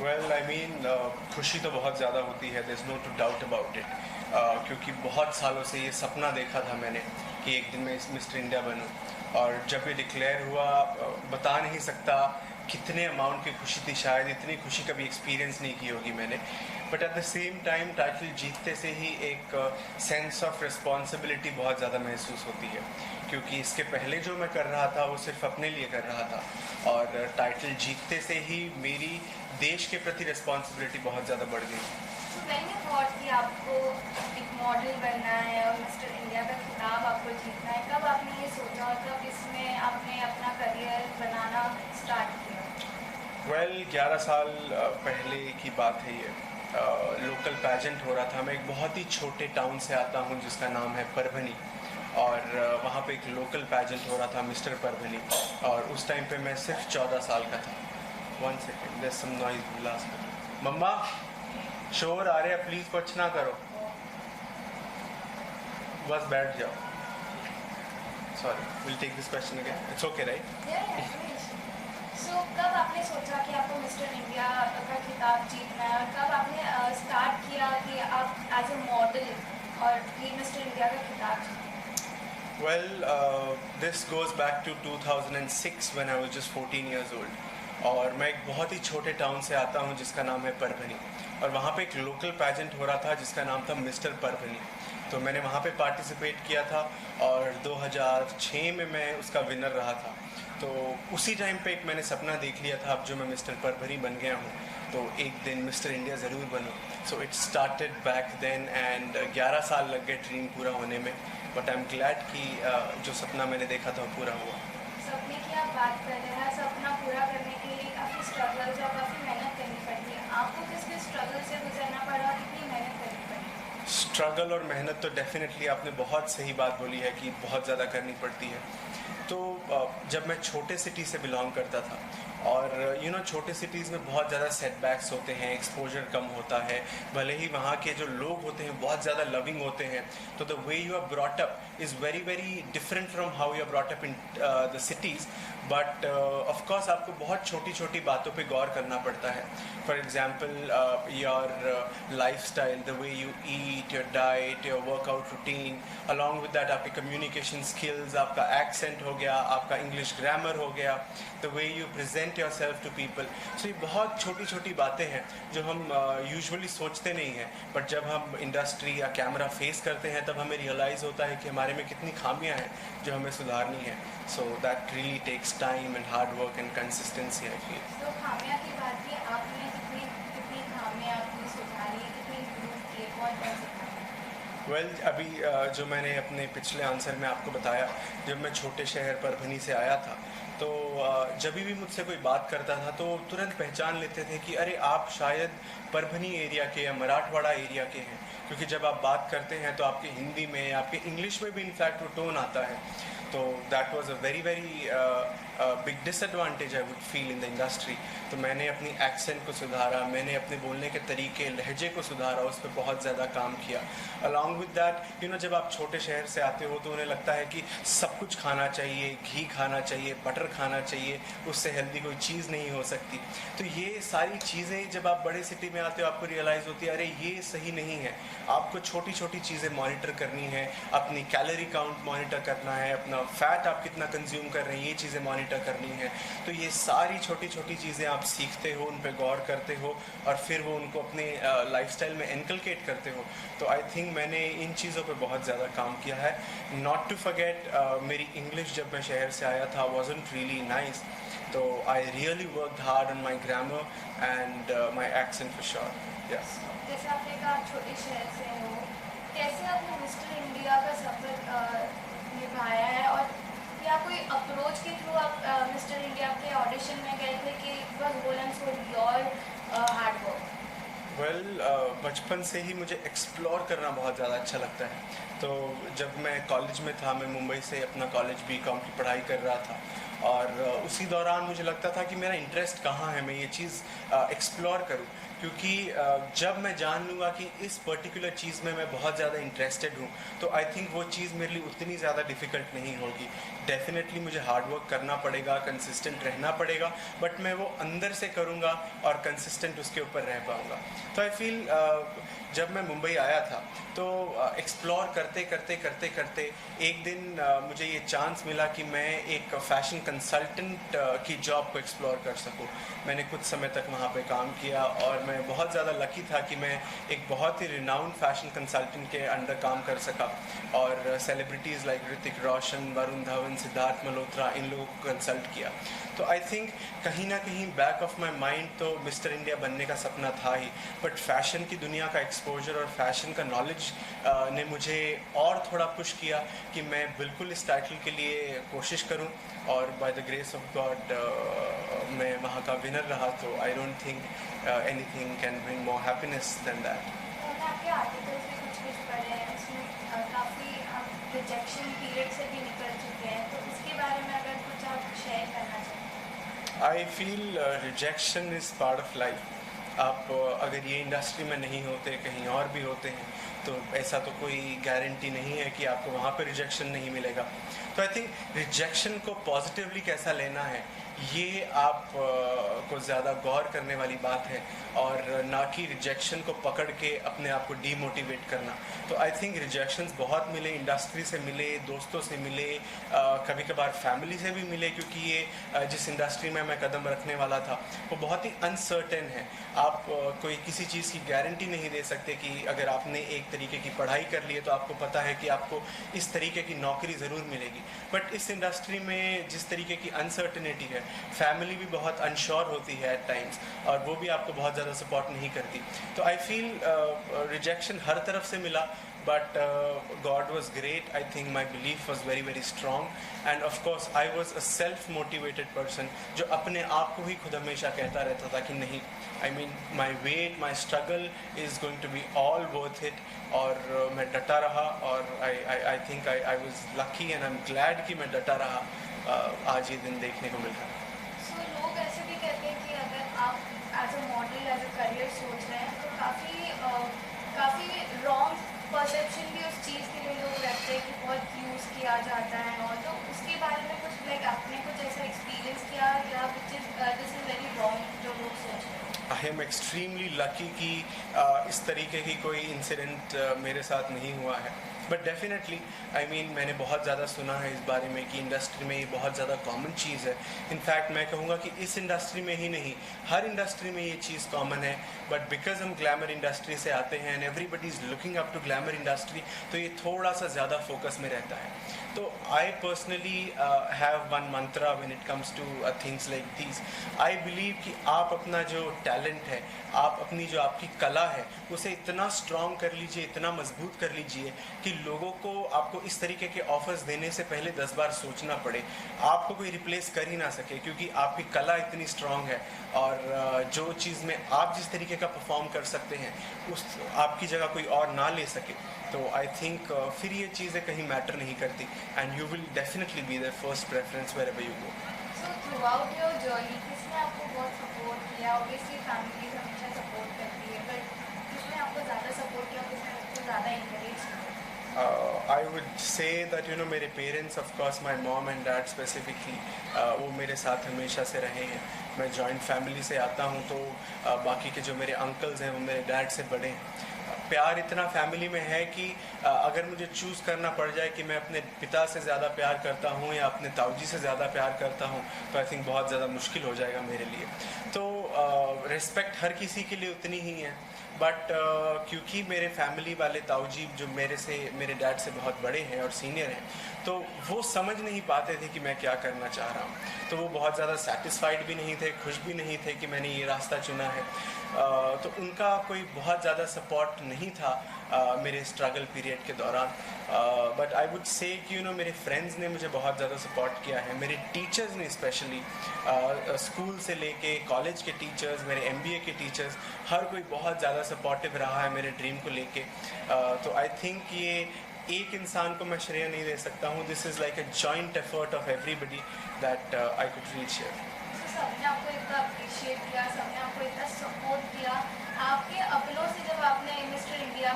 Well I mean खुशी तो बहुत ज़्यादा होती है, there is no to doubt about it, क्योंकि बहुत सालों से ये सपना देखा था मैंने कि एक दिन मैं मिस्टर इंडिया बनूं। और जब ये डिक्लेयर हुआ, बता नहीं सकता कितने अमाउंट की खुशी थी, शायद इतनी खुशी कभी एक्सपीरियंस नहीं की होगी मैंने। But at the same time title जीतते से ही एक सेंस ऑफ रिस्पॉन्सिबिलिटी बहुत ज़्यादा महसूस होती है, क्योंकि इसके पहले जो मैं कर रहा था वो सिर्फ अपने लिए कर रहा था, और टाइटल जीतते से ही मेरी देश के प्रति रिस्पॉन्सिबिलिटी बहुत ज़्यादा बढ़ गई। तो मैंने थॉट कि आपको एक मॉडल बनना है और मिस्टर इंडिया का खिताब आपको जीतना है, कब आपने ये सोचा और कब इसमें आपने अपना करियर बनाना स्टार्ट किया? वेल 11 साल पहले की बात है ये। लोकल पैजेंट हो रहा था। मैं एक बहुत ही छोटे टाउन से आता हूँ जिसका नाम है परभनी, और वहाँ पे एक लोकल पैजेंट हो रहा था मिस्टर परभनी, और उस टाइम पे मैं सिर्फ 14 साल का था। 1 second, there some noise last. मम्मा शोर आ रहा है, प्लीज़ कुछ ना करो, बस बैठ जाओ। Sorry, will take this question again, it's okay right? So कब आपने सोचा कि आपको मिस्टर इंडिया का खिताब जीतना है, और कब आपने स्टार्ट किया कि आप एज ए मॉडल और ये मिस्टर इंडिया का खिताब जीतें? Well, this goes back to 2006 when I was just 14 years old. और मैं एक बहुत ही छोटे टाउन से आता हूँ जिसका नाम है परभनी, और वहाँ पे एक लोकल पैजेंट हो रहा था जिसका नाम था मिस्टर परभनी। तो मैंने वहाँ पे पार्टिसिपेट किया था, और 2006 में मैं उसका विनर रहा था। तो उसी टाइम पे एक मैंने सपना देख लिया था, अब जो मैं मिस्टर परभनी बन गया हूँ तो एक दिन मिस्टर इंडिया ज़रूर बनूँ। So it started back then, and 11 साल लग गए ड्रीम पूरा होने में, बट आई एम ग्लैड कि जो सपना मैंने देखा था वो पूरा हुआ। सपने की आप बात कर रहे हैं, सपना पूरा करने के लिए काफ़ी स्ट्रगल्स और काफ़ी मेहनत करनी पड़ती है। आपको किस किस स्ट्रगल से गुजरना पड़ा और कितनी मेहनत करनी पड़ी? स्ट्रगल और मेहनत तो डेफिनेटली आपने बहुत सही बात बोली है कि बहुत ज़्यादा करनी पड़ती है। तो जब मैं छोटे सिटी से बिलोंग करता था, और छोटे सिटीज़ में बहुत ज़्यादा सेटबैक्स होते हैं, एक्सपोजर कम होता है, भले ही वहाँ के जो लोग होते हैं बहुत ज़्यादा लविंग होते हैं, तो the way you are brought up is very very different from how you are brought up in the cities. But of course आपको बहुत छोटी छोटी बातों पे गौर करना पड़ता है। For example your lifestyle, the way you eat, your diet, your workout routine, along with that आपकी कम्युनिकेशन स्किल्स, आपका एक्सेंट हो गया, आपका इंग्लिश ग्रामर हो गया, the way you present yourself to people. So ये बहुत छोटी छोटी बातें हैं जो हम यूजुअली सोचते नहीं हैं, बट जब हम इंडस्ट्री या कैमरा फेस करते हैं तब हमें रियलाइज़ होता है कि हमारे में कितनी खामियां हैं जो हमें सुधारनी है। So that really takes time and hard work and consistency I feel. तो खामियां की बात की आपने, कितनी कितनी खामियां आपने सुधारी, कितनी इम्प्रूव किए, कौन सी खामियां? वेल अभी जो मैंने अपने पिछले आंसर में आपको बताया, जब मैं छोटे शहर परभनी से आया था, तो जब भी मुझसे कोई बात करता था तो तुरंत पहचान लेते थे कि अरे आप शायद परभनी एरिया के या मराठवाड़ा एरिया के हैं, क्योंकि जब आप बात करते हैं तो आपकी हिंदी में, आपके इंग्लिश में भी इनफैक्ट वो टोन आता है। तो that was a very very big disadvantage I would feel in the industry. तो मैंने अपनी एक्सेंट को सुधारा, मैंने अपने बोलने के तरीके, लहजे को सुधारा, उस पर बहुत ज़्यादा काम किया। अलॉन्ग विद दैट जब आप छोटे शहर से आते हो तो उन्हें लगता है कि सब कुछ खाना चाहिए, घी खाना चाहिए, बटर खाना चाहिए, उससे हेल्दी कोई चीज़ नहीं हो सकती। तो ये सारी चीज़ें जब आप बड़े सिटी में आते हो आपको रियलाइज़ होती है अरे ये सही नहीं है। आपको छोटी छोटी चीज़ें मॉनिटर करनी है, अपनी कैलोरी काउंट मॉनिटर करना है, अपना फैट आप कितना कंज्यूम कर रहे हैं ये चीज़ें मॉनिटर करनी है। तो ये सारी छोटी छोटी चीज़ें आप सीखते हो, उन पर गौर करते हो, और फिर वो उनको अपने लाइफस्टाइल में इनकलकेट करते हो। तो आई थिंक मैंने इन चीज़ों पे बहुत ज़्यादा काम किया है। नॉट टू फॉरगेट, मेरी इंग्लिश जब मैं शहर से आया था wasn't really nice, तो I really worked hard on my grammar and my accent for sure. Yes. जैसे आपने कहा छोटे शहर से हो, कैसे आपने मिस्टर इंडिया का सफर निभाया है, और या कोई अप्रोच के थ्रू आप मिस्टर इंडिया के ऑडिशन में गए थे कि बस बोलन for your hard work? Well बचपन से ही मुझे एक्सप्लोर करना बहुत ज़्यादा अच्छा लगता है। तो जब मैं कॉलेज में था, मैं मुंबई से अपना कॉलेज बीकॉम की पढ़ाई कर रहा था, और उसी दौरान मुझे लगता था कि मेरा इंटरेस्ट कहाँ है, मैं ये चीज़ एक्सप्लोर करूँ। क्योंकि जब मैं जान लूँगा कि इस पर्टिकुलर चीज़ में मैं बहुत ज़्यादा इंटरेस्टेड हूँ तो आई थिंक वो चीज़ मेरे लिए उतनी ज़्यादा डिफ़िकल्ट नहीं होगी। डेफिनेटली मुझे हार्ड वर्क करना पड़ेगा, कंसिस्टेंट रहना पड़ेगा, बट मैं वो अंदर से करूँगा और कंसिस्टेंट उसके ऊपर रह पाऊँगा। तो आई फील जब मैं मुंबई आया था तो एक्सप्लोर करते करते करते करते एक दिन मुझे ये चांस मिला कि मैं एक फ़ैशन कंसल्टेंट की जॉब को एक्सप्लोर कर सकूं। मैंने कुछ समय तक वहाँ पे काम किया और मैं बहुत ज़्यादा लकी था कि मैं एक बहुत ही रिनाउंड फैशन कंसल्टेंट के अंडर काम कर सका और सेलिब्रिटीज़ लाइक ऋतिक रोशन, वरुण धवन, सिद्धार्थ मल्होत्रा, इन लोगों को कंसल्ट किया। तो आई थिंक कहीं ना कहीं बैक ऑफ माई माइंड तो मिस्टर इंडिया बनने का सपना था ही, बट फैशन की दुनिया का एक्सपोजर और फैशन का नॉलेज ने मुझे और थोड़ा पुश किया कि मैं बिल्कुल इस टाइटल के लिए कोशिश करूं और by the grace of God मैं वहाँ का विनर रहा। तो I don't think anything can bring more happiness than that. मैंने आपके आर्टिकल्स भी कुछ पढ़े हैं, उसमें काफ़ी आप रिजेक्शन पीरियड से भी निकल चुके हैं, तो उसके बारे में अगर कुछ आप शेयर करना चाहें। I feel rejection is part of life. आप अगर ये इंडस्ट्री में नहीं होते, कहीं और भी होते हैं, तो ऐसा तो कोई गारंटी नहीं है कि आपको वहाँ पे रिजेक्शन नहीं मिलेगा। तो आई थिंक रिजेक्शन को पॉजिटिवली कैसा लेना है ये आप को ज़्यादा गौर करने वाली बात है और ना कि रिजेक्शन को पकड़ के अपने आप को डीमोटिवेट करना। तो आई थिंक रिजेक्शंस बहुत मिले, इंडस्ट्री से मिले, दोस्तों से मिले, कभी कभार फैमिली से भी मिले, क्योंकि ये जिस इंडस्ट्री में मैं कदम रखने वाला था वो बहुत ही अनसर्टेन है। आप कोई किसी चीज़ की गारंटी नहीं दे सकते कि अगर आपने एक तरीके की पढ़ाई कर ली है तो आपको पता है कि आपको इस तरीके की नौकरी ज़रूर मिलेगी, बट इस इंडस्ट्री में जिस तरीके की अनसर्टेनिटी है, फैमिली भी बहुत अनश्योर होती है एट टाइम्स और वो भी आपको बहुत ज़्यादा सपोर्ट नहीं करती। तो आई फील रिजेक्शन हर तरफ से मिला, but God was great. I think my belief was very very strong and of course I was a self motivated person जो अपने आप को ही खुद हमेशा कहता रहता था कि नहीं, I mean my wait, my struggle is going to be all worth it। और मैं डटा रहा और I think I was lucky and I'm glad कि मैं डटा रहा। आज ये दिन देखने को मिल रहा है। सो लोग ऐसे भी कहते हैं कि अगर आप as a model as a career सोच रहे हैं तो काफ़ी रॉन्ग परसेप्शन भी उस चीज़ के लिए लोग रखते हैं कि बहुत यूज़ किया जाता है, और तो उसके बारे में कुछ लाइक आपने कुछ ऐसा एक्सपीरियंस किया या which is this is very wrong जो लोग सोच रहे हैं? आई एम एक्सट्रीमली लकी कि इस तरीके की कोई इंसिडेंट मेरे साथ नहीं हुआ है, बट डेफिनेटली आई मीन मैंने बहुत ज़्यादा सुना है इस बारे में कि इंडस्ट्री में ये बहुत ज़्यादा कॉमन चीज़ है। इनफैक्ट मैं कहूँगा कि इस इंडस्ट्री में ही नहीं, हर इंडस्ट्री में ये चीज़ कॉमन है, बट बिकॉज हम ग्लैमर इंडस्ट्री से आते हैं and everybody is looking up to glamour industry, तो ये थोड़ा सा ज़्यादा फोकस में रहता है। तो I personally have one Mantra when it comes two things like this. I believe कि आप अपना जो टैलेंट है, आप अपनी जो आपकी कला है, उसे इतना स्ट्रॉन्ग कर लीजिए, इतना मजबूत कर लीजिए कि लोगों को आपको इस तरीके के ऑफर्स देने से पहले 10 बार सोचना पड़े, आपको कोई रिप्लेस कर ही ना सके, क्योंकि आपकी कला इतनी स्ट्रॉन्ग है और जो चीज़ में आप जिस तरीके का परफॉर्म कर सकते हैं उस आपकी जगह कोई और ना ले सके। तो आई थिंक फिर ये चीज़ें कहीं मैटर नहीं करती and you will definitely be the first preference wherever you go. So through out your journey किसने आपको बहुत सपोर्ट किया? ऑब्वियसली फैमिली हमेशा सपोर्ट करती है, बट किसने आपको ज़्यादा सपोर्ट किया, किसने आपको ज़्यादा इंकरेज किया? I would say that मेरे parents, of course my mom and dad specifically, वो मेरे साथ हमेशा से रहे हैं। मैं जॉइंट फैमिली से आता हूँ, तो बाकी के जो मेरे अंकल्स हैं वो मेरे डैड से बड़े हैं। प्यार इतना फैमिली में है कि अगर मुझे चूज़ करना पड़ जाए कि मैं अपने पिता से ज़्यादा प्यार करता हूँ या अपने ताऊजी से ज़्यादा प्यार करता हूँ, तो आई थिंक बहुत ज़्यादा मुश्किल हो जाएगा मेरे लिए। तो रिस्पेक्ट हर किसी के लिए उतनी ही है, बट क्योंकि मेरे फैमिली वाले ताऊजी जो मेरे डैड से बहुत बड़े हैं और सीनियर हैं, तो वो समझ नहीं पाते थे कि मैं क्या करना चाह रहा हूँ। तो वो बहुत ज़्यादा सेटिस्फाइड भी नहीं थे, खुश भी नहीं थे कि मैंने ये रास्ता चुना है। तो उनका कोई बहुत ज़्यादा सपोर्ट नहीं था मेरे स्ट्रगल पीरियड के दौरान। बट आई वुड से कि मेरे फ्रेंड्स ने मुझे बहुत ज़्यादा सपोर्ट किया है, मेरे टीचर्स ने स्पेशली, स्कूल से लेके कॉलेज के टीचर्स, मेरे MBA के टीचर्स, हर कोई बहुत ज़्यादा सपोर्टिव रहा है मेरे ड्रीम को लेके। तो आई थिंक ये एक इंसान को मैं श्रेय नहीं दे सकता हूँ, this is like a joint effort of everybody that I could reach here. सबने आपको इतना अप्रिशिएट किया, सबने आपको इतना सपोर्ट किया, आपके अपनों से जब आपने मिस्टर इंडिया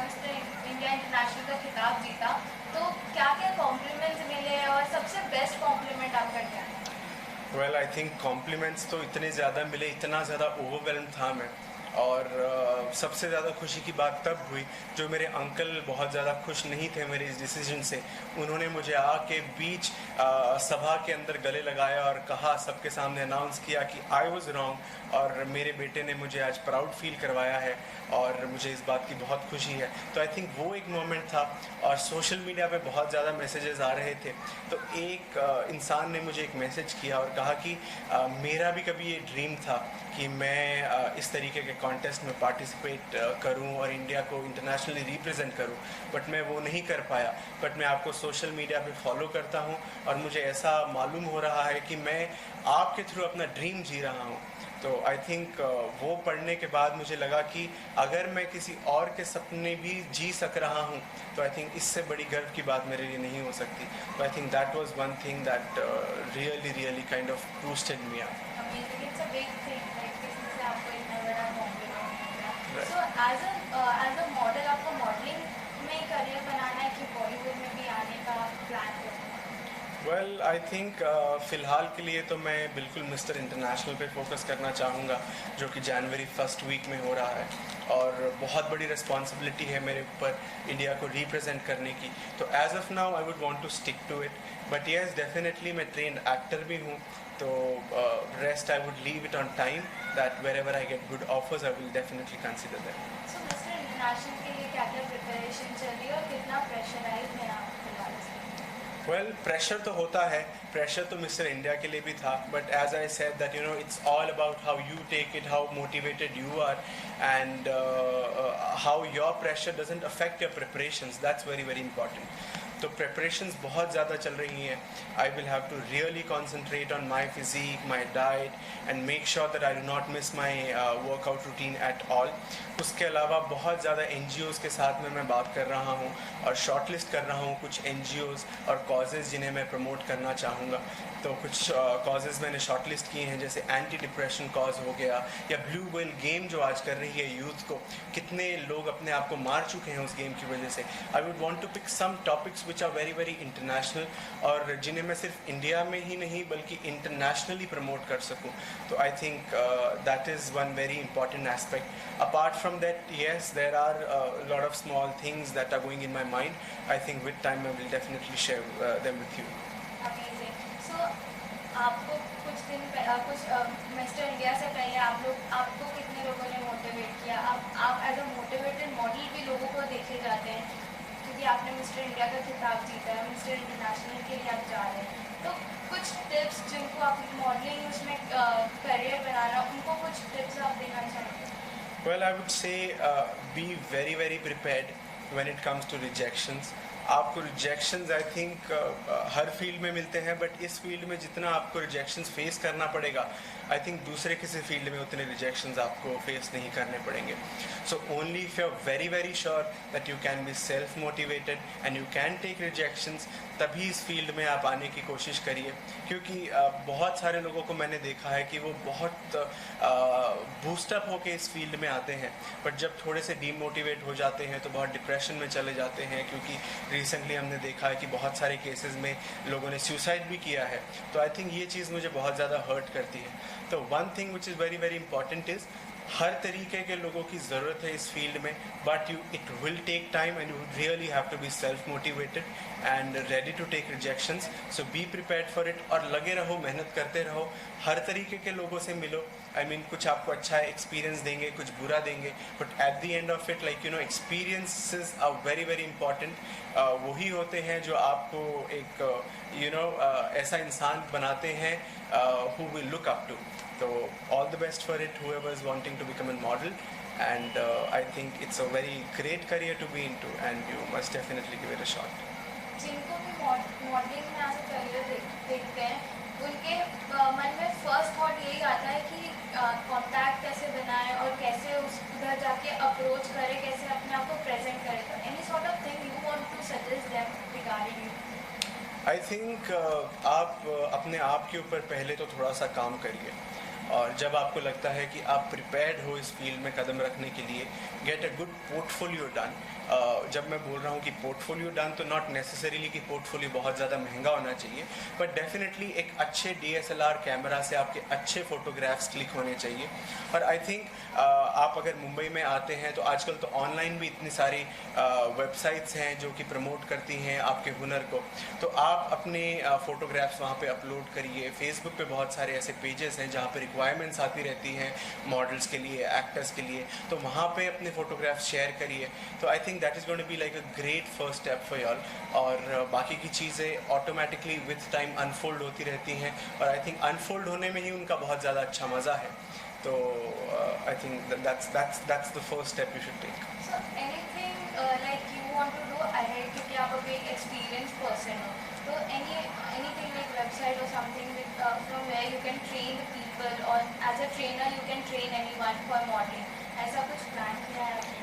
इंटरनेशनल का खिताब जीता, तो क्या क्या कॉम्प्लीमेंट्स मिले और सबसे बेस्ट कॉम्प्लीमेंट आपका क्या है? वेल आई थिंक कॉम्प्लीमेंट्स तो इतने ज़्यादा मिले, इतना ज़्यादा ओवरवेल्म था मैं। और सबसे ज़्यादा खुशी की बात तब हुई जो मेरे अंकल बहुत ज़्यादा खुश नहीं थे मेरे इस डिसीजन से। उन्होंने मुझे आके बीच सभा के अंदर गले लगाया और कहा, सबके सामने अनाउंस किया कि आई वॉज रॉन्ग और मेरे बेटे ने मुझे आज प्राउड फील करवाया है और मुझे इस बात की बहुत खुशी है। तो आई थिंक वो एक मोमेंट था। और सोशल मीडिया पे बहुत ज़्यादा मैसेजेस आ रहे थे, तो एक इंसान ने मुझे एक मैसेज किया और कहा कि मेरा भी कभी ये ड्रीम था कि मैं इस तरीके के कॉन्टेस्ट में पार्टिसिपेट करूं और इंडिया को इंटरनेशनली रिप्रेजेंट करूं, बट मैं वो नहीं कर पाया। बट मैं आपको सोशल मीडिया पे फॉलो करता हूं और मुझे ऐसा मालूम हो रहा है कि मैं आपके थ्रू अपना ड्रीम जी रहा हूं। तो आई थिंक वो पढ़ने के बाद मुझे लगा कि अगर मैं किसी और के सपने भी जी सक रहा हूँ तो आई थिंक इससे बड़ी गर्व की बात मेरे लिए नहीं हो सकती। तो I think that was one thing that really kind of boosted me up. Amazing. It's a big thing. Like किसी से आपको इतना बड़ा कॉम्प्लीमेंट मिल रहा है। Right. So as a model आपको मॉडलिंग में करियर बनाना है कि बॉलीवुड में भी आने का प्लान है? वेल आई थिंक फ़िलहाल के लिए तो मैं बिल्कुल मिस्टर इंटरनेशनल पे फोकस करना चाहूँगा, जो कि जनवरी फर्स्ट वीक में हो रहा है। और बहुत बड़ी रिस्पॉन्सिबिलिटी है मेरे ऊपर इंडिया को रिप्रेजेंट करने की। तो as of now I would want to stick to it, but yes definitely मैं ट्रेंड एक्टर भी हूँ। तो rest I would leave it on time, that wherever I get good offers I will definitely consider that. So mister international के लिए क्या क्या preparation चल रही है और कितना प्रेशराइज है आप फिलहाल से? वेल प्रेशर तो होता है, प्रेशर तो मिस्टर इंडिया के लिए भी था, but as I said that you know it's all about how you take it, how motivated you are and how your pressure doesn't affect your preparations. That's very important. तो preparations बहुत ज़्यादा चल रही हैं। I will have to really concentrate on my physique, my diet and make sure that I do not miss my workout routine at all. उसके अलावा बहुत ज़्यादा NGOs के साथ में मैं बात कर रहा हूँ और शॉर्टलिस्ट कर रहा हूँ कुछ NGOs और कॉजेज़ जिन्हें मैं प्रमोट करना चाहूँगा। तो कुछ कॉजेज़ मैंने शॉर्टलिस्ट किए हैं, जैसे एंटी डिप्रेशन कॉज हो गया, या ब्लू व्हेल गेम जो आज कर रही है यूथ को, कितने लोग अपने आप को मार चुके हैं उस गेम की वजह से। I would want to pick some topics which are very international और जिन्हें मैं सिर्फ इंडिया में ही नहीं बल्कि इंटरनेशनली प्रमोट कर सकूं। तो I think that is one very important aspect. Apart from that yes there are lot of small things that are going in my mind. I think with time I will definitely share them with you. Amazing. So आपको कुछ mister India से पहले आपको कितने लोगों ने motivate किया? आप एज अ मोटिवेटेड मॉडल भी लोगों को देखे जाते हैं क्योंकि आपने मिस्टर इंडिया का खिताब जीता है, मिस्टर इंटरनेशनल के लिए आप जा रहे हैं। तो कुछ टिप्स जिनको आप मॉडलिंग उसमें करियर बनाना, उनको कुछ टिप्स आप देना चाहेंगे? Well, I would say be very prepared when it comes to rejections. आपको rejections I think her field में मिलते हैं, बट इस फील्ड में जितना आपको रिजेक्शंस फेस करना पड़ेगा आई थिंक दूसरे किसी फील्ड में उतने रिजेक्शंस आपको फेस नहीं करने पड़ेंगे। So only if you are very sure that you can be self motivated and you can take rejections, तभी इस फील्ड में आप आने की कोशिश करिए। क्योंकि बहुत सारे लोगों को मैंने देखा है कि वो बहुत बूस्टअप होके इस फील्ड में आते हैं, बट जब थोड़े से डीमोटिवेट हो जाते हैं तो बहुत डिप्रेशन में चले जाते हैं। क्योंकि रिसेंटली हमने देखा है कि बहुत सारे केसेस में लोगों ने सुसाइड भी किया है। तो आई थिंक ये चीज़ मुझे बहुत ज़्यादा हर्ट करती है। तो one thing which is very important is हर तरीके के लोगों की ज़रूरत है इस फील्ड में, but it will take time and you really have to be self motivated and ready to take rejections. So be prepared for it और लगे रहो, मेहनत करते रहो, हर तरीके के लोगों से मिलो। आई मीन कुछ आपको अच्छा एक्सपीरियंस देंगे, कुछ बुरा देंगे, but at the end of it like you know experiences are very important. वही होते हैं जो आपको एक ऐसा इंसान बनाते हैं who will look up to. So all the best for it, whoever is wanting to become a model, and I think it's a very great career to be into and you must definitely give it a shot. जिनको भी modelling में आज career देखते हैं, उनके मन में first thought यही आता है कि कॉन्टैक्ट कैसे बनाएं और कैसे उधर जाके अप्रोच करें, कैसे अपने आप को प्रेजेंट करें। तो any sort of thing you want to suggest them regarding you? I think आप अपने आप के ऊपर पहले तो थोड़ा सा काम करिए और जब आपको लगता है कि आप प्रिपेयर्ड हो इस फील्ड में कदम रखने के लिए, get a good portfolio done. जब मैं बोल रहा हूँ कि पोर्टफोलियो डन, तो नॉट नेसेसरीली कि पोर्टफोलियो बहुत ज़्यादा महंगा होना चाहिए, बट डेफिनेटली एक अच्छे DSLR कैमरा से आपके अच्छे फ़ोटोग्राफ्स क्लिक होने चाहिए। और आई थिंक आप अगर मुंबई में आते हैं तो आजकल तो ऑनलाइन भी इतनी सारी वेबसाइट्स हैं जो कि प्रमोट करती हैं आपके हुनर को, तो आप अपने फ़ोटोग्राफ्स वहाँ पे अपलोड करिए। फेसबुक पे बहुत सारे ऐसे पेजेस हैं जहाँ पे रिक्वायरमेंट्स आती रहती हैं मॉडल्स के लिए, एक्टर्स के लिए, तो वहाँ पे अपने फ़ोटोग्राफ्स शेयर करिए। तो I think that is going to be like a great first step for y'all. और बाकी की चीज़ें ऑटोमेटिकली विथ टाइम अनफोल्ड होती रहती हैं, और आई थिंक अनफोल्ड होने में ही उनका बहुत ज़्यादा अच्छा मज़ा है। तो I think that's the first step you should take. So anything like you want to do ahead क्योंकि आप अभी एक experienced person हो, तो anything like website or something with from where you can train the people, or as a trainer you can train anyone for modeling, ऐसा कुछ plan किया है आपने?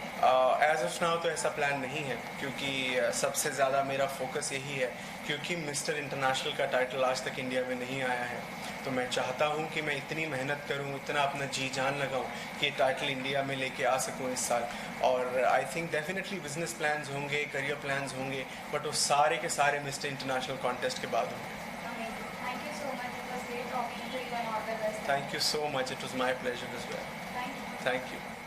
एज ऑफ नाउ तो ऐसा प्लान नहीं है, क्योंकि सबसे ज़्यादा मेरा फोकस यही है, क्योंकि मिस्टर इंटरनेशनल का टाइटल आज तक इंडिया में नहीं आया है। तो मैं चाहता हूँ कि मैं इतनी मेहनत करूँ, इतना अपना जी जान लगाऊँ कि टाइटल इंडिया में लेके आ सकूँ इस साल। और I think definitely business plans होंगे, करियर प्लान्स होंगे, बट वो सारे के सारे मिस्टर इंटरनेशनल कॉन्टेस्ट के बाद होंगे। Amazing. Thank you so much. It was great talking to you and all the best. Thank you so much, it was my pleasure is well. Thank you. Thank you.